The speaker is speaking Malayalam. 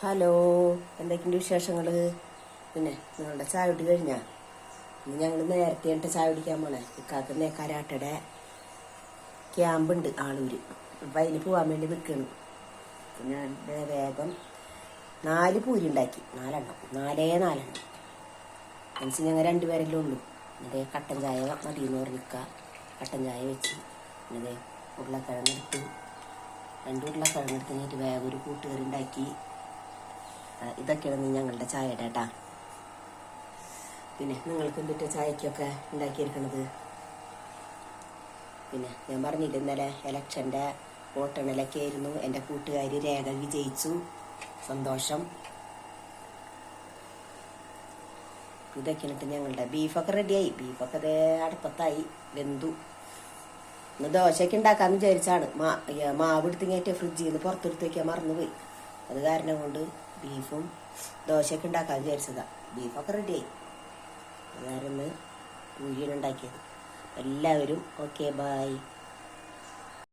ഹലോ, എന്തൊക്കെയുണ്ട് വിശേഷങ്ങൾ? പിന്നെ നിങ്ങളുടെ ചായ കുടി കഴിഞ്ഞാ? ഇന്ന് ഞങ്ങൾ നേരത്തെ ആയിട്ട് ചായ കുടിക്കാൻ പോണേ. ഇക്കാക്കുന്ന കരാട്ടയുടെ ക്യാമ്പുണ്ട് ആളൂര്. അപ്പം അതിന് പോകാൻ വേണ്ടി നിൽക്കണം. ഞാൻ വേഗം 4 പൂരി ഉണ്ടാക്കി. 4 മനസ്സിൽ ഞങ്ങൾ 2 പേരല്ലേ ഉള്ളൂ. എന്നിട്ട് കട്ടൻ ചായ മതിയെന്ന് പറഞ്ഞിക്ക കട്ടൻ ചായ വെച്ച് എന്നിട്ട് ഉരുളക്കിഴങ്ങെടുത്ത് 2 ഉരുളക്കിഴങ്ങെടുത്ത് കഴിഞ്ഞിട്ട് വേഗം ഒരു കൂട്ടുകറി ഉണ്ടാക്കി. ഇതൊക്കെയാണ് ഞങ്ങളുടെ ചായയുടെ കേട്ടാ. പിന്നെ നിങ്ങൾക്ക് എന്തിട്ട് ചായക്കൊക്കെ ഉണ്ടാക്കിയിരിക്കണത്? പിന്നെ ഞാൻ പറഞ്ഞില്ല, ഇന്നലെ ഇലക്ഷൻ്റെ വോട്ടെണ്ണലൊക്കെ ആയിരുന്നു. എൻ്റെ കൂട്ടുകാരി രേഖ വിജയിച്ചു, സന്തോഷം. ഇതൊക്കെയാണ് ഞങ്ങളുടെ ബീഫൊക്കെ റെഡിയായി. ബീഫൊക്കെ അതേ അടുപ്പത്തായി വെന്തു. ഇന്ന് ദോശയൊക്കെ ഉണ്ടാക്കാമെന്ന് വിചാരിച്ചാണ്. മാവ് എടുത്തിങ്ങേറ്റ് ഫ്രിഡ്ജിൽ നിന്ന് പുറത്തെടുത്ത് വയ്ക്കാൻ മറന്നുപോയി. അത് കാരണം കൊണ്ട് ബീഫും ദോശയൊക്കെ ഉണ്ടാക്കാൻ വിചാരിച്ചതാ. ബീഫൊക്കെ റെഡിയായി. അതായിരുന്നു പൂരിയാണ് ഉണ്ടാക്കിയത്. എല്ലാവരും ഓക്കെ, ബായ്.